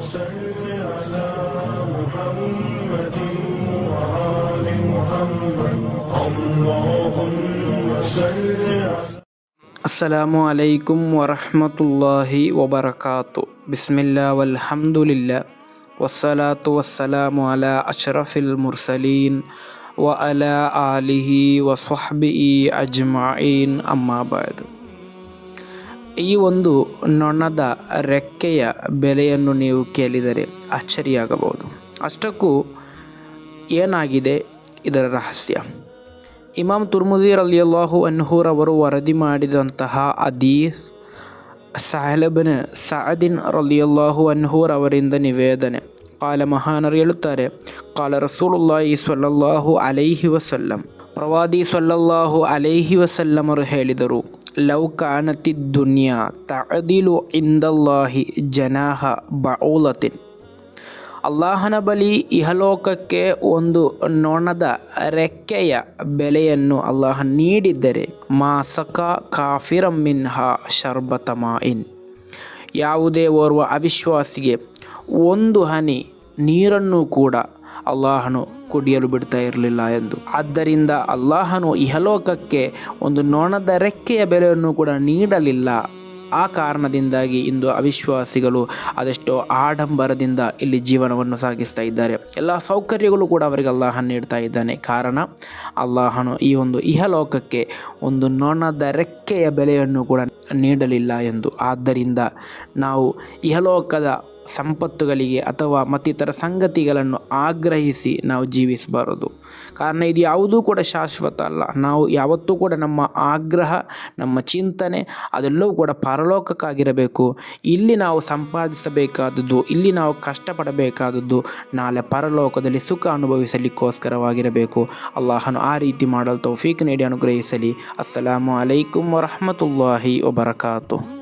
صل على محمد وآل محمد اللهم صل على ಅಸ್ಸಲಾಮು ಅಲೈಕುಂ ವರಹಮತುಲ್ಲಾಹಿ ವಬರಕಾತು. ಬಿಸ್ಮಿಲ್ಲಾ ವಲ್ಹಮ್ದುಲಿಲ್ಲಾ ವಸ್ಸಲಾತು ವಸ್ಸಲಾಮು ಅಲಾ ಅಶ್ರಫಿಲ್ ಮುರ್ಸಲೀನ್ ವ ಅಲಾ ಆಲಿಹಿ ವಸ್ವಹ್ಬಿಹಿ ಅಜ್ಮഈನ್. ಅಮ್ಮಾ ಬಾದ್. ಈ ಒಂದು ನೊಣದ ರೆಕ್ಕೆಯ ಬೆಲೆಯನ್ನು ನೀವು ಕೇಳಿದರೆ ಅಚ್ಚರಿಯಾಗಬಹುದು. ಅಷ್ಟಕ್ಕೂ ಏನಾಗಿದೆ ಇದರ ರಹಸ್ಯ? ಇಮಾಮ್ ತುರ್ಮುದಿ ರಲಿಯಲ್ಲಾಹು ಅನ್ಹುರವರು ವರದಿ ಮಾಡಿದಂತಹ ಹದೀಸ್ ಸಹಲ್ ಸಅದಿನ್ ರಲಿಯಲ್ಲಾಹು ಅನ್ಹುರವರಿಂದ ನಿವೇದನೆ. ಕಾಲ ಮಹಾನರು ಹೇಳುತ್ತಾರೆ, ಕಾಲ ರಸೂಲುಲ್ಲಾಹಿ ಸ್ವಲ್ಲಲ್ಲಾಹು ಅಲೈಹಿ ವಸಲ್ಲಂ, ಪ್ರವಾದಿ ಸ್ವಲ್ಲಲ್ಲಾಹು ಅಲೈಹಿ ವಸಲ್ಲಮರು ಹೇಳಿದರು, ಲೌ ಕಾನತಿ ದುನಿಯಾ ತಅದಿಲು ಇಂದಲ್ಲಾಹಿ ಜನಾಹ ಬಔಲತಿನ್. ಅಲ್ಲಾಹನ ಬಳಿ ಇಹಲೋಕಕ್ಕೆ ಒಂದು ನೊಣದ ರೆಕ್ಕೆಯ ಬೆಲೆಯನ್ನು ಅಲ್ಲಾಹ ನೀಡಿದ್ದರೆ ಮಾ ಸಕ ಕಾಫಿರಂ ಮಿನ್ಹಾ ಶರ್ಬತ ಮಾಯಿನ್, ಯಾವುದೇ ಓರ್ವ ಅವಿಶ್ವಾಸಿಗೆ ಒಂದು ಹನಿ ನೀರನ್ನು ಕೂಡ ಅಲ್ಲಾಹನು ಕುಡಿಯಲು ಬಿಡ್ತಾ ಇರಲಿಲ್ಲ ಎಂದು. ಆದ್ದರಿಂದ ಅಲ್ಲಾಹನು ಇಹಲೋಕಕ್ಕೆ ಒಂದು ನೊಣದ ರೆಕ್ಕೆಯ ಬೆಲೆಯನ್ನು ಕೂಡ ನೀಡಲಿಲ್ಲ. ಆ ಕಾರಣದಿಂದಾಗಿ ಇಂದು ಅವಿಶ್ವಾಸಿಗಳು ಅದೆಷ್ಟೋ ಆಡಂಬರದಿಂದ ಇಲ್ಲಿ ಜೀವನವನ್ನು ಸಾಗಿಸ್ತಾ ಇದ್ದಾರೆ. ಎಲ್ಲ ಸೌಕರ್ಯಗಳು ಕೂಡ ಅವರಿಗೆ ಅಲ್ಲಾಹ ನೀಡ್ತಾ ಇದ್ದಾನೆ. ಕಾರಣ ಅಲ್ಲಾಹನು ಈ ಒಂದು ಇಹಲೋಕಕ್ಕೆ ಒಂದು ನೊಣದ ರೆಕ್ಕೆಯ ಬೆಲೆಯನ್ನು ಕೂಡ ನೀಡಲಿಲ್ಲ ಎಂದು. ಆದ್ದರಿಂದ ನಾವು ಇಹಲೋಕದ ಸಂಪತ್ತುಗಳಿಗೆ ಅಥವಾ ಮತ್ತಿತರ ಸಂಗತಿಗಳನ್ನು ಆಗ್ರಹಿಸಿ ನಾವು ಜೀವಿಸಬಾರದು. ಕಾರಣ ಇದು ಯಾವುದೂ ಕೂಡ ಶಾಶ್ವತ ಅಲ್ಲ. ನಾವು ಯಾವತ್ತೂ ಕೂಡ ನಮ್ಮ ಆಗ್ರಹ, ನಮ್ಮ ಚಿಂತನೆ ಅದೆಲ್ಲವೂ ಕೂಡ ಪರಲೋಕಕ್ಕಾಗಿರಬೇಕು. ಇಲ್ಲಿ ನಾವು ಸಂಪಾದಿಸಬೇಕಾದದ್ದು, ಇಲ್ಲಿ ನಾವು ಕಷ್ಟಪಡಬೇಕಾದದ್ದು ನಾಳೆ ಪರಲೋಕದಲ್ಲಿ ಸುಖ ಅನುಭವಿಸಲಿಕ್ಕೋಸ್ಕರವಾಗಿರಬೇಕು. ಅಲ್ಲಾಹನು ಆ ರೀತಿ ಮಾಡಲು ತೌಫೀಕ್ ನೀಡಿ ಅನುಗ್ರಹಿಸಲಿ. ಅಸ್ಸಲಾಮು ಅಲೈಕುಂ ವರಹಮತುಲ್ಲಾಹಿ ವಬರಕಾತು.